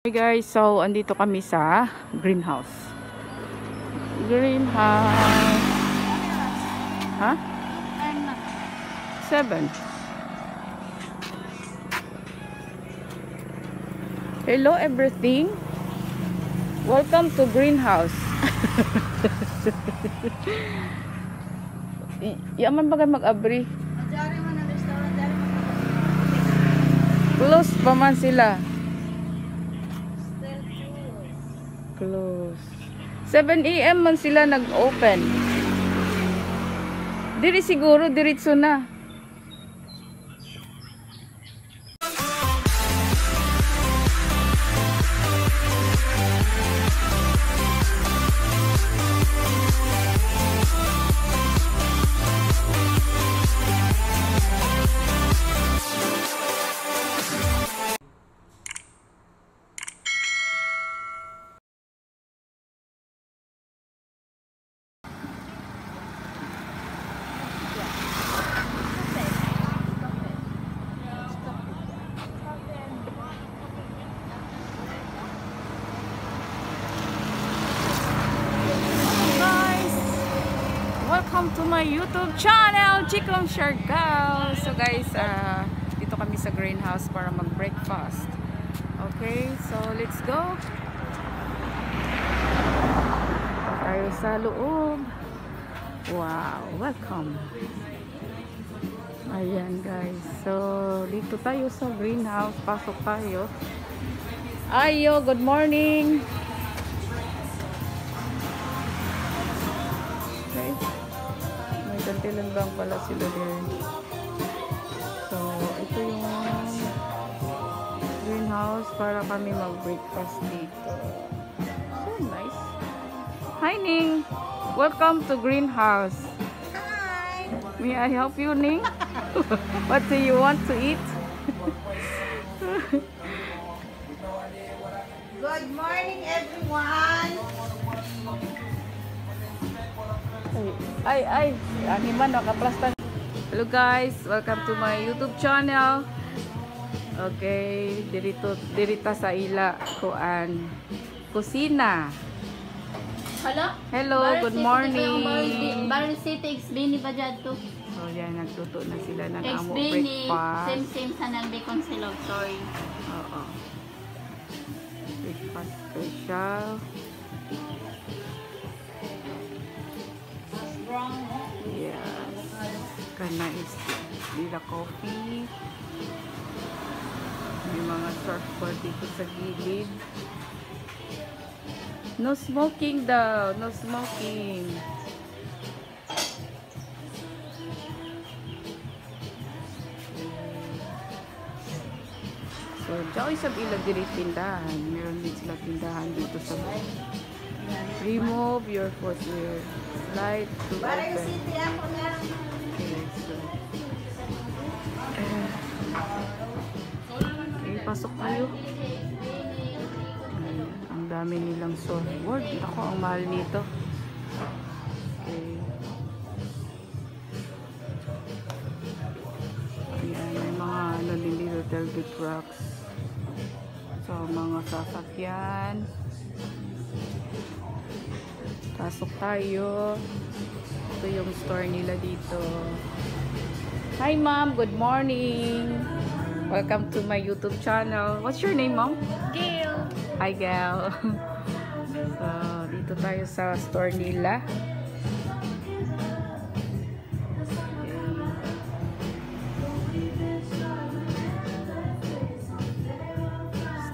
Hey guys, so andito kami sa greenhouse. Greenhouse. Ha? 7. Hello everything. Welcome to greenhouse. Yaman bagay mag-abri. Close pa man sila. Close. 7 AM man sila nag-open. Diri siguro diretso na. Welcome to my YouTube channel, Chikong Siargao. So guys, dito kami sa greenhouse para mag-breakfast. Okay, so let's go. Tayo sa loob. Wow, welcome. Ayan guys, so dito tayo sa greenhouse. Pasok tayo. Ayo, good morning. Okay. Kantilan lang pala sila din. So, ito yung greenhouse para kami mag-breakfast dito. So nice. Hi, Ning! Welcome to greenhouse. Hi! May I help you, Ning? What do you want to eat? Good morning, everyone! Ay, animan nakaplastan. Hello guys, welcome to my YouTube channel. Okay, dirita sa ila kuan kusina. Hello, good morning. Baru City explain ni Bajad to. So yan, nagluto na sila ng amo Explain ni breakfast. same sa nang bacon silog, sorry. Oo. Breakfast special. Yes. Kana is nila coffee. May mga surfboard dito sa gilid. No smoking daw. No smoking. So, dyan sa ilang diri tindahan. Meron din sila tindahan dito sa remove your footwear. Slide to Barang open. City ako na. Okay, so okay, pasok tayo. Ayan, ang dami nilang surfboard. Ako, ang mahal nito. Okay. Ayan, may mga ano din dito, tailgate racks. So, mga sasakyan. Pasok tayo. Ito yung store nila dito. Hi ma'am, good morning. Welcome to my YouTube channel. What's your name, ma'am? Gail. Hi, Gail. So, dito tayo sa store nila.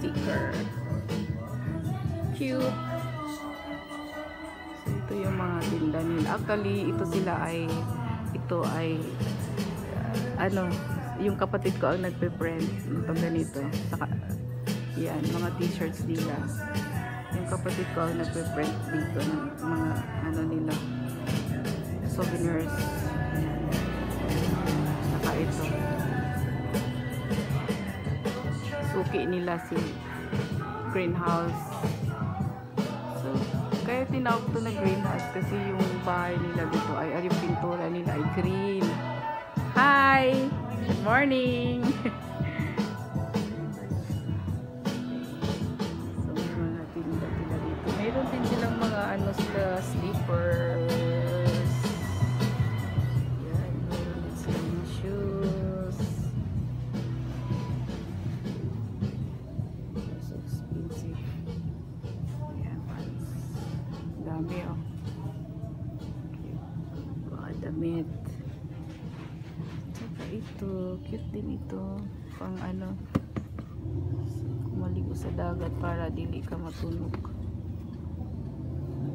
Sticker. Cute. Ito yung mga tinda nila. Actually, ito ay ano, yung kapatid ko ang nagpe-print itong ganito. Saka, yan, mga t-shirts nila. Yung kapatid ko ang nagpe-print dito ng mga ano nila, souvenirs. Yan. Saka ito. Suki nila si greenhouse. So, kaya tinawag to na greenhouse kasi yung bahay nila dito ay yung pintura nila ay green. Hi! Good morning! sila slippers. Yan, meron sila mga shoes. So expensive. Yan, pants. Dami oh. Mga damit. Tsaka ito, cute din ito. Pang ano, maligo sa dagat para dili ka matunog.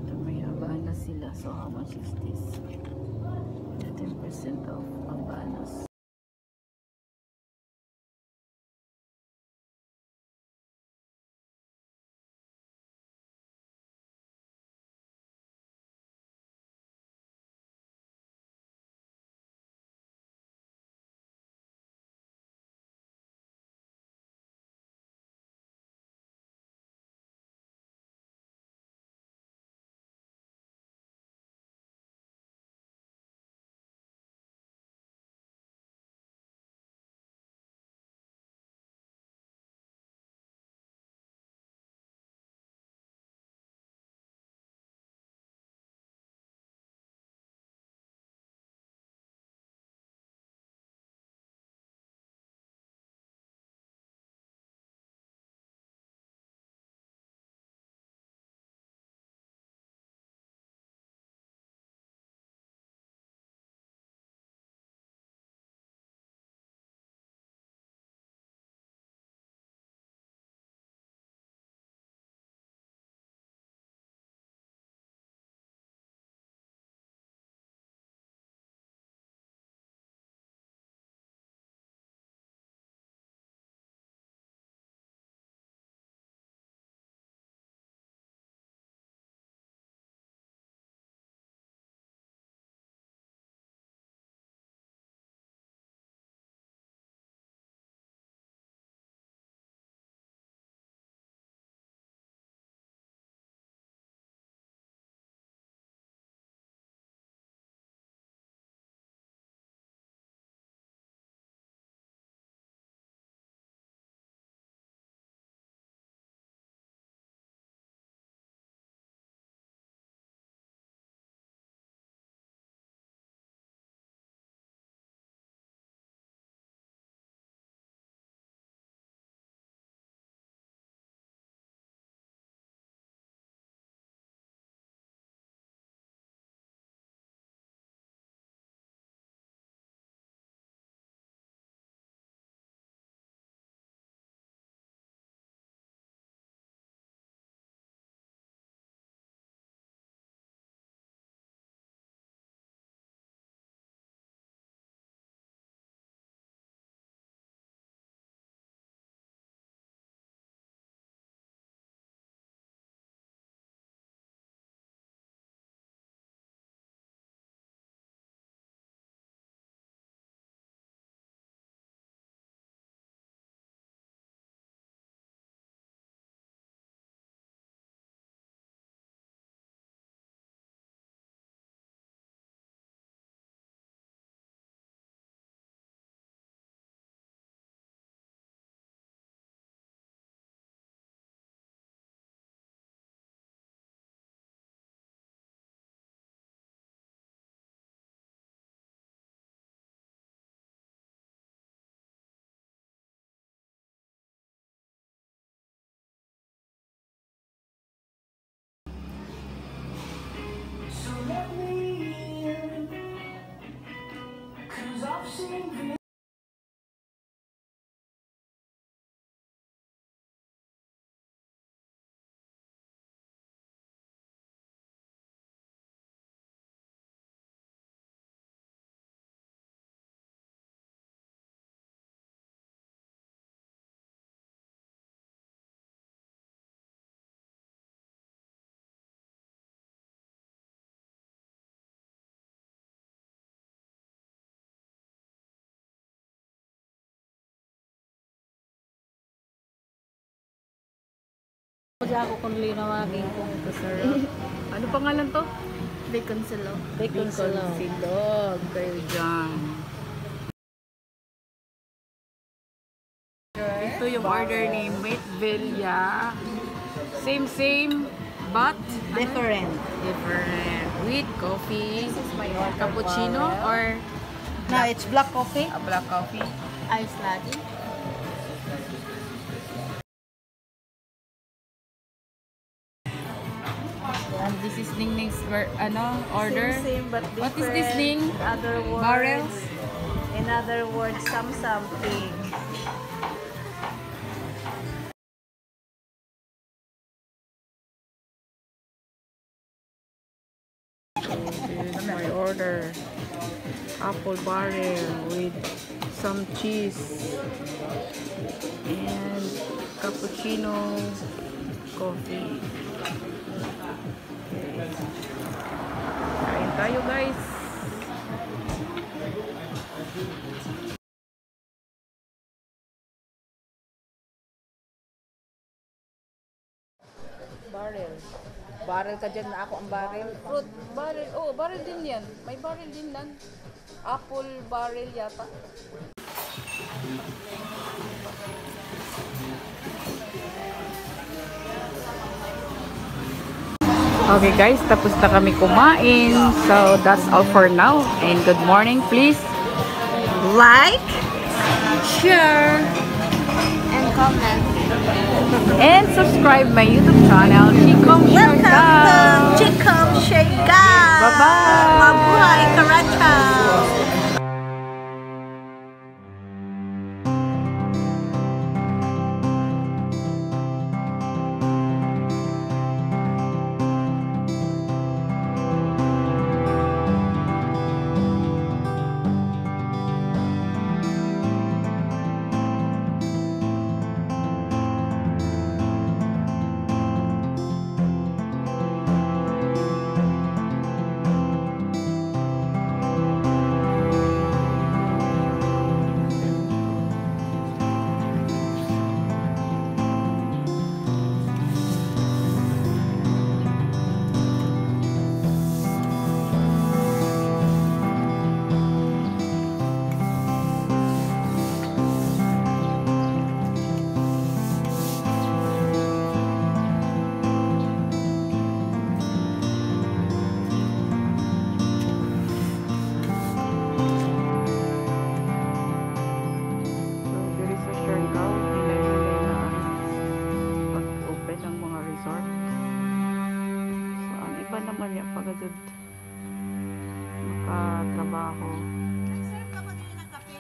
Ito may Habanas sila. So how much is this? 10% off Habanas. Ako kung linawagin ko. Sarap. Ano pangalan to? Bacon silog. Bacon silog. Kayo dyan. Ito yung order ni Mate Villa. Same. but Different. different with coffee, cappuccino or No, it's black coffee. a black coffee. Ice latte. And this is Ning Ning's order. Same, but What different. is this, Ning? Other words. Barrels? In other words, something. This is my order. Apple barrel with some cheese and cappuccino coffee. Okay. Kain tayo, guys. Barrel. Barrel ka dyan na ako ang barrel. Fruit barrel. Oh, barrel din yan. May barrel din yan. Apple barrel yata. Okay guys, tapos na kami kumain. So that's all for now. And good morning, please. Like, share, And comment. And subscribe my YouTube channel, Chikom welcome Shortdown. to Chikom Shortdown. Bye-bye. Mabuhay Karachaw. naman niya pagod makatrabaho. Nag-serve ka ba din ng kape?